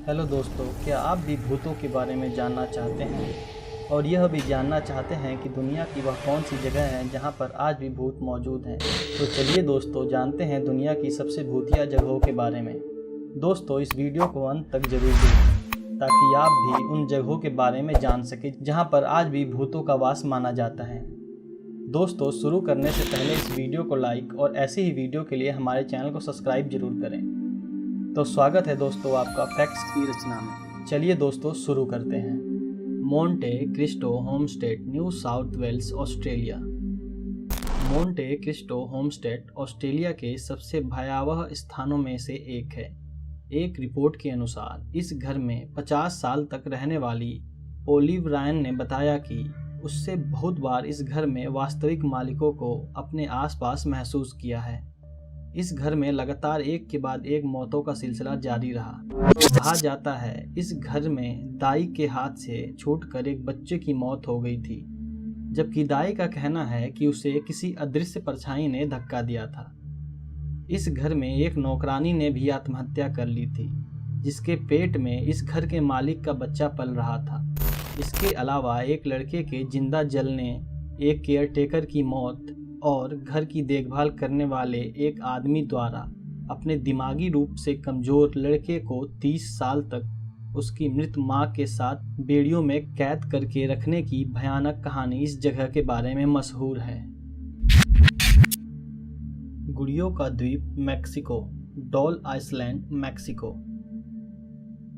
Hello दोस्तों, क्या आप भी भूतों के बारे में जानना चाहते हैं और यह भी जानना चाहते हैं कि दुनिया की वह कौन सी जगह है जहां पर आज भी भूत मौजूद हैं? तो चलिए दोस्तों, जानते हैं दुनिया की सबसे भूतिया जगहों के बारे में। दोस्तों, इस वीडियो को अंत तक जरूर देखें ताकि आप भी उन जगहों के बारे में जान सकें जहां पर आज भी भूतों का वास माना जाता है। दोस्तों, शुरू करने से पहले इस वीडियो को लाइक और ऐसी ही वीडियो के लिए हमारे चैनल को सब्सक्राइब जरूर करें। तो स्वागत है दोस्तों आपका फैक्ट्स की रचना में। चलिए दोस्तों, शुरू करते हैं। Monte Cristo Homestead, New South Wales, Australia. Monte Cristo Homestead Australia के सबसे भयावह स्थानों में से एक है। एक रिपोर्ट के अनुसार इस घर में 50 साल तक रहने वाली ओलिव रायन ने बताया कि उससे बहुत बार इस घर में वास्तविक मालिकों को अपने आसपास महसूस किया है। इस घर में लगातार एक के बाद एक मौतों का सिलसिला जारी रहा। कहा जाता है इस घर में दाई के हाथ से छूटकर एक बच्चे की मौत हो गई थी, जबकि दाई का कहना है कि उसे किसी अदृश्य परछाई ने धक्का दिया था। इस घर में एक नौकरानी ने भी आत्महत्या कर ली थी, जिसके पेट में इस घर के मालिक का बच्चा पल रहा था। इसके अलावा एक लड़के के जिंदा जलने, एक केयरटेकर की मौत और घर की देखभाल करने वाले एक आदमी द्वारा अपने दिमागी रूप से कमजोर लड़के को 30 साल तक उसकी मृत मां के साथ बेड़ियों में कैद करके रखने की भयानक कहानी इस जगह के बारे में मशहूर है। गुड़ियों का द्वीप, Mexico, doll island, Mexico.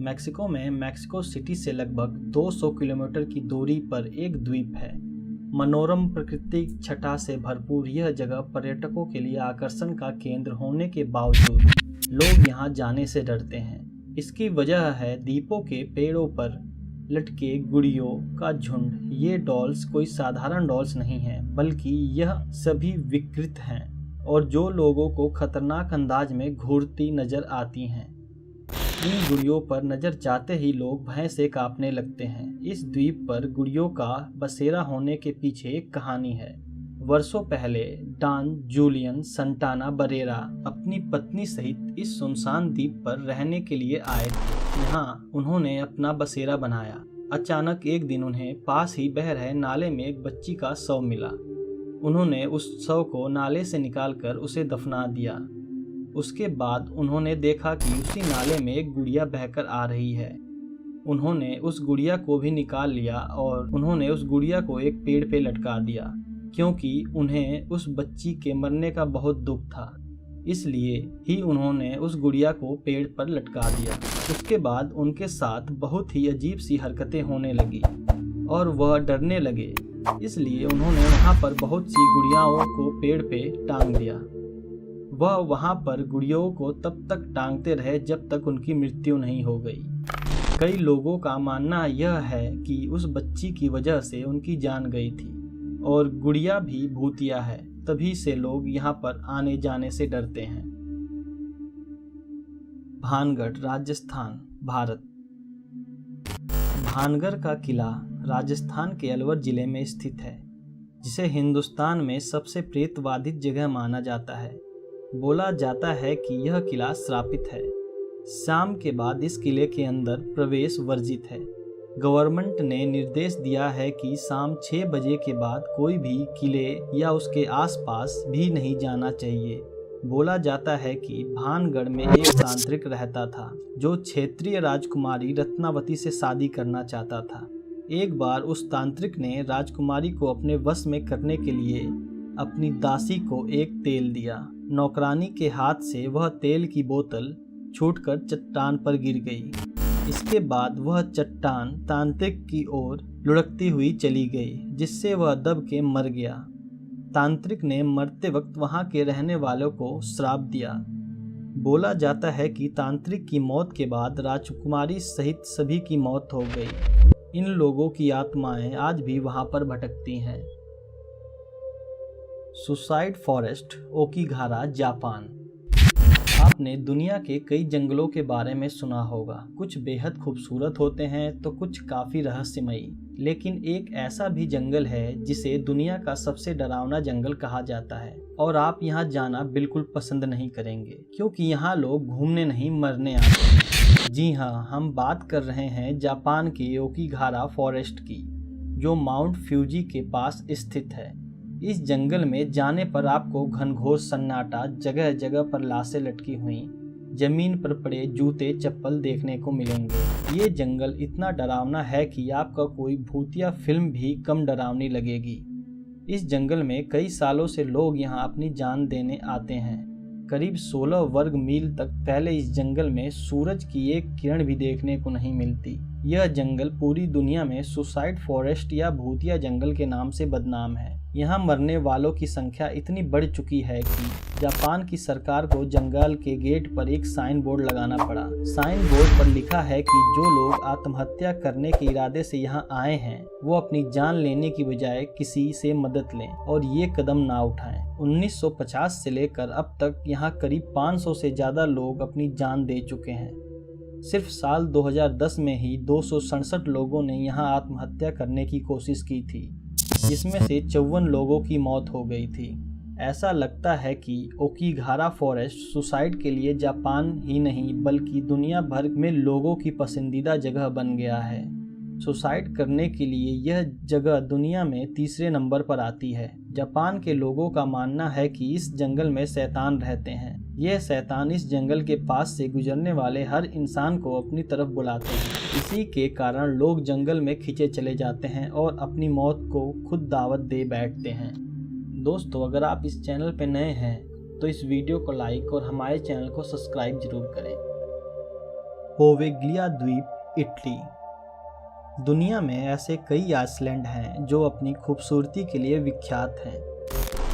Mexico में मैक्सिको सिटी से लगभग 200 किलोमीटर की दूरी पर एक द्वीप है। मनोरम प्राकृतिक छटा से भरपूर यह जगह पर्यटकों के लिए आकर्षण का केंद्र होने के बावजूद लोग यहां जाने से डरते हैं। इसकी वजह है द्वीपों के पेड़ों पर लटके गुड़ियों का झुंड। ये डॉल्स कोई साधारण डॉल्स नहीं हैं, बल्कि यह सभी विकृत हैं और जो लोगों को खतरनाक अंदाज में घूरती नजर आती हैं। इन गुड़ियों पर नजर जाते ही लोग भय से कांपने लगते हैं। इस द्वीप पर गुड़ियों का बसेरा होने के पीछे एक कहानी है। वर्षों पहले डॉन जूलियन संटाना बरेरा अपनी पत्नी सहित इस सुनसान द्वीप पर रहने के लिए आए थे। यहाँ उन्होंने अपना बसेरा बनाया। अचानक एक दिन उन्हें पास ही बह रहे नाले में एक बच्ची का शव मिला। उन्होंने उस शव को नाले से निकालकर उसे दफना दिया। उसके बाद उन्होंने देखा कि उसी नाले में एक गुड़िया बहकर आ रही है। उन्होंने उस गुड़िया को भी निकाल लिया और उन्होंने उस गुड़िया को एक पेड़ पे लटका दिया, क्योंकि उन्हें उस बच्ची के मरने का बहुत दुख था। इसलिए ही उन्होंने उस गुड़िया को पेड़ पर लटका दिया। उसके बाद उनके साथ बहुत ही अजीब सी हरकतें होने लगी और वह डरने लगे। इसलिए उन्होंने वहाँ पर बहुत सी गुड़ियाओं को पेड़ पे टांग दिया। वह वहां पर गुड़ियों को तब तक टांगते रहे जब तक उनकी मृत्यु नहीं हो गई। कई लोगों का मानना यह है कि उस बच्ची की वजह से उनकी जान गई थी और गुड़िया भी भूतिया है, तभी से लोग यहाँ पर आने जाने से डरते हैं। भानगढ़, राजस्थान, भारत। भानगढ़ का किला राजस्थान के अलवर जिले में स्थित है, जिसे हिंदुस्तान में सबसे प्रेतवादित जगह माना जाता है। बोला जाता है कि यह किला श्रापित है। शाम के बाद इस किले के अंदर प्रवेश वर्जित है। गवर्नमेंट ने निर्देश दिया है कि शाम 6 बजे के बाद कोई भी किले या उसके आसपास भी नहीं जाना चाहिए। बोला जाता है कि भानगढ़ में एक तांत्रिक रहता था जो क्षेत्रीय राजकुमारी रत्नावती से शादी करना चाहता था। एक बार उस तांत्रिक ने राजकुमारी को अपने वश में करने के लिए अपनी दासी को एक तेल दिया। नौकरानी के हाथ से वह तेल की बोतल छूटकर चट्टान पर गिर गई। इसके बाद वह चट्टान तांत्रिक की ओर लुढ़कती हुई चली गई, जिससे वह दब के मर गया। तांत्रिक ने मरते वक्त वहां के रहने वालों को श्राप दिया। बोला जाता है कि तांत्रिक की मौत के बाद राजकुमारी सहित सभी की मौत हो गई। इन लोगों की आत्माएं आज भी वहां पर भटकती हैं। Suicide forest, Aokigahara, Japan. आपने दुनिया के कई जंगलों के बारे में सुना होगा। कुछ बेहद खूबसूरत होते हैं तो कुछ काफ़ी रहस्यमयी, लेकिन एक ऐसा भी जंगल है जिसे दुनिया का सबसे डरावना जंगल कहा जाता है और आप यहाँ जाना बिल्कुल पसंद नहीं करेंगे, क्योंकि यहाँ लोग घूमने नहीं मरने आते हैं। जी हाँ, हम बात कर रहे हैं जापान के ओकीगारा फॉरेस्ट की, जो माउंट फ्यूजी के पास स्थित है। इस जंगल में जाने पर आपको घनघोर सन्नाटा, जगह जगह पर लाशें लटकी हुई, जमीन पर पड़े जूते चप्पल देखने को मिलेंगे। ये जंगल इतना डरावना है कि आपका कोई भूतिया फिल्म भी कम डरावनी लगेगी। इस जंगल में कई सालों से लोग यहाँ अपनी जान देने आते हैं। करीब 16 वर्ग मील तक पहले इस जंगल में सूरज की एक किरण भी देखने को नहीं मिलती। यह जंगल पूरी दुनिया में सुसाइड फॉरेस्ट या भूतिया जंगल के नाम से बदनाम है। यहाँ मरने वालों की संख्या इतनी बढ़ चुकी है कि जापान की सरकार को जंगल के गेट पर एक साइन बोर्ड लगाना पड़ा। साइन बोर्ड पर लिखा है कि जो लोग आत्महत्या करने के इरादे से यहाँ आए हैं वो अपनी जान लेने की बजाय किसी से मदद लें और ये कदम ना उठाएं। 1950 से लेकर अब तक यहाँ करीब 500 से ज्यादा लोग अपनी जान दे चुके हैं। सिर्फ साल 2010 में ही 267 लोगों ने यहाँ आत्महत्या करने की कोशिश की थी, जिसमें से 54 लोगों की मौत हो गई थी। ऐसा लगता है कि ओकीगारा फॉरेस्ट सुसाइड के लिए जापान ही नहीं बल्कि दुनिया भर में लोगों की पसंदीदा जगह बन गया है। सुसाइड करने के लिए यह जगह दुनिया में तीसरे नंबर पर आती है। जापान के लोगों का मानना है कि इस जंगल में शैतान रहते हैं। यह शैतान इस जंगल के पास से गुजरने वाले हर इंसान को अपनी तरफ बुलाते हैं। इसी के कारण लोग जंगल में खींचे चले जाते हैं और अपनी मौत को खुद दावत दे बैठते हैं। दोस्तों, अगर आप इस चैनल पर नए हैं तो इस वीडियो को लाइक और हमारे चैनल को सब्सक्राइब जरूर करें। पोवेग्लिया द्वीप, इटली। दुनिया में ऐसे कई आइसलैंड हैं जो अपनी खूबसूरती के लिए विख्यात हैं।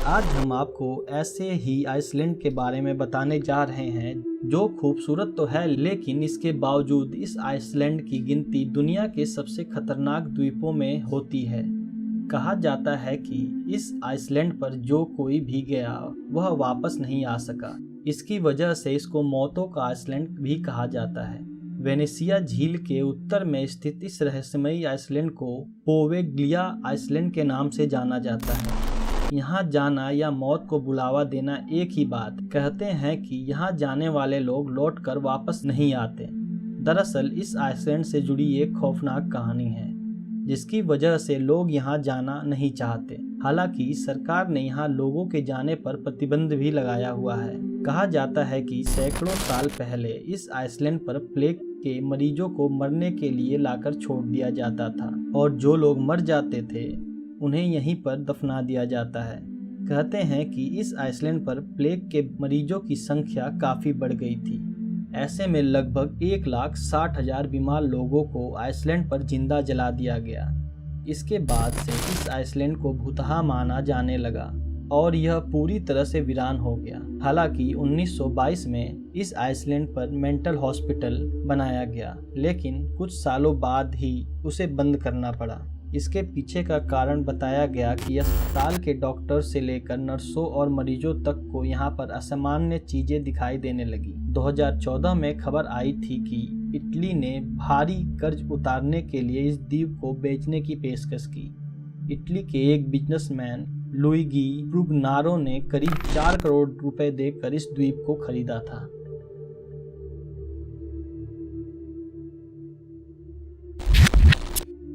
आज हम आपको ऐसे ही आइसलैंड के बारे में बताने जा रहे हैं जो खूबसूरत तो है, लेकिन इसके बावजूद इस आइसलैंड की गिनती दुनिया के सबसे खतरनाक द्वीपों में होती है। कहा जाता है कि इस आइसलैंड पर जो कोई भी गया वह वापस नहीं आ सका। इसकी वजह से इसको मौतों का आइसलैंड भी कहा जाता है। वेनेसिया झील के उत्तर में स्थित इस रहस्यमयी आइसलैंड को पोवेग्लिया आइसलैंड के नाम से जाना जाता है। यहाँ जाना या मौत को बुलावा देना एक ही बात। कहते हैं कि यहाँ जाने वाले लोग लौटकर वापस नहीं आते। दरअसल इस आइसलैंड से जुड़ी एक खौफनाक कहानी है जिसकी वजह से लोग यहाँ जाना नहीं चाहते। हालांकि सरकार ने यहाँ लोगों के जाने पर प्रतिबंध भी लगाया हुआ है। कहा जाता है कि सैकड़ों साल पहले इस आइसलैंड पर प्लेग के मरीजों को मरने के लिए लाकर छोड़ दिया जाता था और जो लोग मर जाते थे उन्हें यहीं पर दफना दिया जाता है। कहते हैं कि इस आइसलैंड पर प्लेग के मरीजों की संख्या काफ़ी बढ़ गई थी। ऐसे में लगभग 1,60,000 बीमार लोगों को आइसलैंड पर जिंदा जला दिया गया। इसके बाद से इस आइसलैंड को भूतहा माना जाने लगा और यह पूरी तरह से वीरान हो गया। हालांकि 1922 में इस आइसलैंड पर मेंटल हॉस्पिटल बनाया गया, लेकिन कुछ सालों बाद ही उसे बंद करना पड़ा। इसके पीछे का कारण बताया गया कि अस्पताल के डॉक्टर से लेकर नर्सों और मरीजों तक को यहाँ पर असामान्य चीजें दिखाई देने लगी। 2014 में खबर आई थी कि इटली ने भारी कर्ज उतारने के लिए इस द्वीप को बेचने की पेशकश की। इटली के एक बिजनेसमैन लुइगी ब्रुगनारो ने करीब 4 करोड़ रुपए देकर इस द्वीप को खरीदा था।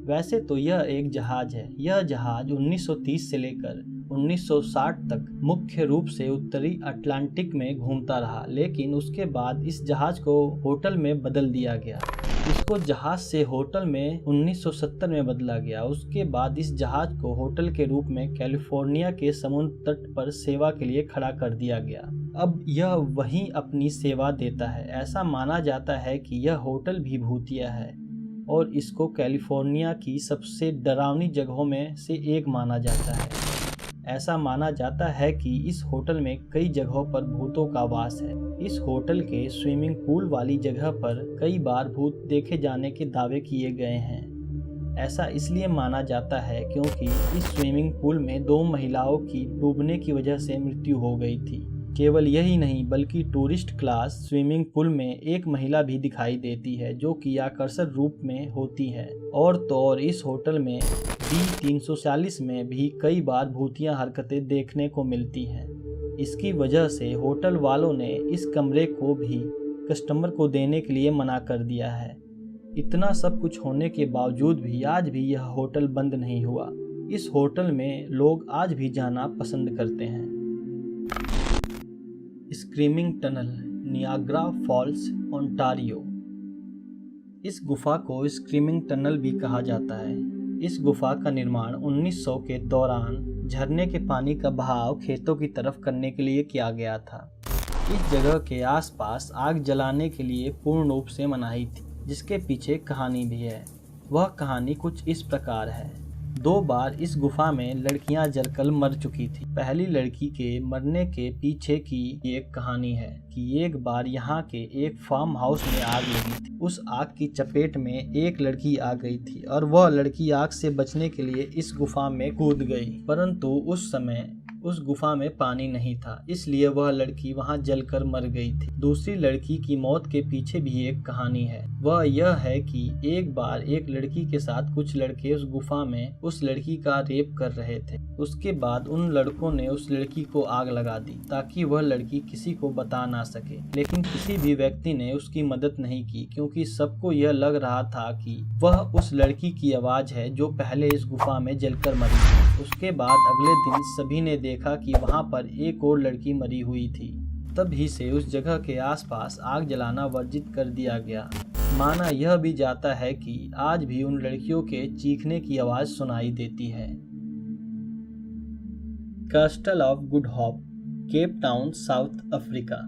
वैसे तो यह एक जहाज है। यह जहाज 1930 से लेकर 1960 तक मुख्य रूप से उत्तरी अटलांटिक में घूमता रहा, लेकिन उसके बाद इस जहाज को होटल में बदल दिया गया। इसको जहाज से होटल में 1970 में बदला गया। उसके बाद इस जहाज को होटल के रूप में कैलिफोर्निया के समुद्र तट पर सेवा के लिए खड़ा कर दिया गया। अब यह वहीं अपनी सेवा देता है। ऐसा माना जाता है कि यह होटल भी भूतिया है और इसको कैलिफोर्निया की सबसे डरावनी जगहों में से एक माना जाता है। ऐसा माना जाता है कि इस होटल में कई जगहों पर भूतों का वास है। इस होटल के स्विमिंग पूल वाली जगह पर कई बार भूत देखे जाने के दावे किए गए हैं। ऐसा इसलिए माना जाता है क्योंकि इस स्विमिंग पूल में 2 महिलाओं की डूबने की वजह से मृत्यु हो गई थी। केवल यही नहीं बल्कि टूरिस्ट क्लास स्विमिंग पूल में एक महिला भी दिखाई देती है जो कि आकर्षक रूप में होती है। और तो और इस होटल में B340 में भी कई बार भूतिया हरकतें देखने को मिलती हैं। इसकी वजह से होटल वालों ने इस कमरे को भी कस्टमर को देने के लिए मना कर दिया है। इतना सब कुछ होने के बावजूद भी आज भी यह होटल बंद नहीं हुआ। इस होटल में लोग आज भी जाना पसंद करते हैं। Screaming tunnel, Niagara Falls, Ontario. इस गुफा को स्क्रीमिंग टनल भी कहा जाता है। इस गुफा का निर्माण 1900 के दौरान झरने के पानी का बहाव खेतों की तरफ करने के लिए किया गया था। इस जगह के आसपास आग जलाने के लिए पूर्ण रूप से मनाही थी, जिसके पीछे कहानी भी है। वह कहानी कुछ इस प्रकार है। 2 बार इस गुफा में लड़कियां जलकर मर चुकी थी। पहली लड़की के मरने के पीछे की एक कहानी है कि एक बार यहाँ के एक फार्म हाउस में आग लगी थी। उस आग की चपेट में एक लड़की आ गई थी और वह लड़की आग से बचने के लिए इस गुफा में कूद गई, परंतु उस समय उस गुफा में पानी नहीं था, इसलिए वह लड़की वहां जलकर मर गई थी। दूसरी लड़की की मौत के पीछे भी एक कहानी है। वह यह है कि एक बार एक लड़की के साथ कुछ लड़के उस गुफा में उस लड़की का रेप कर रहे थे। उसके बाद उन लड़कों ने उस लड़की को आग लगा दी ताकि वह लड़की किसी को बता ना सके, लेकिन किसी भी व्यक्ति ने उसकी मदद नहीं की, क्योंकि सबको यह लग रहा था कि वह उस लड़की की आवाज है जो पहले इस गुफा में जलकर मरी थी। उसके बाद अगले दिन सभी ने देखा कि वहां पर एक और लड़की मरी हुई थी। तभी से उस जगह के आसपास आग जलाना वर्जित कर दिया गया। माना यह भी जाता है कि आज भी उन लड़कियों के चीखने की आवाज सुनाई देती है। Castle of good hope, Cape Town, south Africa.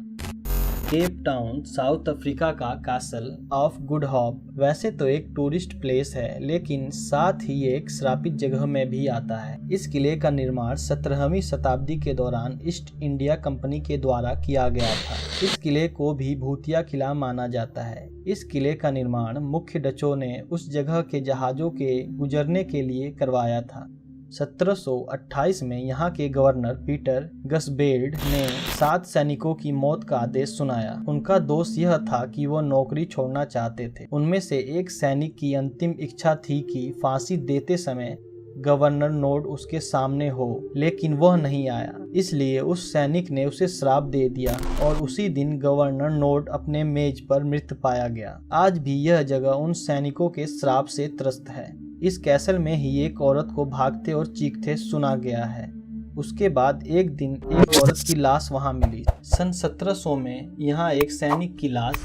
Cape Town south Africa का कैसल ऑफ गुड होप वैसे तो एक टूरिस्ट प्लेस है, लेकिन साथ ही एक श्रापित जगह में भी आता है। इस किले का निर्माण 17वीं शताब्दी के दौरान ईस्ट इंडिया कंपनी के द्वारा किया गया था। इस किले को भी भूतिया किला माना जाता है। इस किले का निर्माण मुख्य डचों ने उस जगह के जहाजों के गुजरने के लिए करवाया था। 1728 में यहाँ के गवर्नर पीटर गसबेल्ड ने 7 सैनिकों की मौत का आदेश सुनाया। उनका दोष यह था कि वो नौकरी छोड़ना चाहते थे। उनमें से एक सैनिक की अंतिम इच्छा थी कि फांसी देते समय गवर्नर नोड उसके सामने हो, लेकिन वह नहीं आया, इसलिए उस सैनिक ने उसे श्राप दे दिया और उसी दिन गवर्नर नोड अपने मेज पर मृत पाया गया। आज भी यह जगह उन सैनिकों के श्राप से त्रस्त है। इस कैसल में ही एक औरत को भागते और चीखते सुना गया है। उसके बाद एक दिन एक औरत की लाश वहां मिली। सन 1700 में यहाँ एक सैनिक की लाश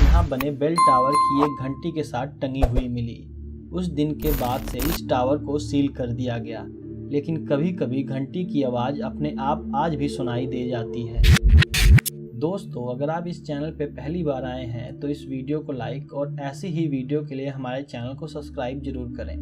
यहाँ बने बेल टावर की एक घंटी के साथ टंगी हुई मिली। उस दिन के बाद से इस टावर को सील कर दिया गया, लेकिन कभी कभी घंटी की आवाज़ अपने आप आज भी सुनाई दे जाती है। दोस्तों, अगर आप इस चैनल पे पहली बार आए हैं तो इस वीडियो को लाइक और ऐसी ही वीडियो के लिए हमारे चैनल को सब्सक्राइब जरूर करें।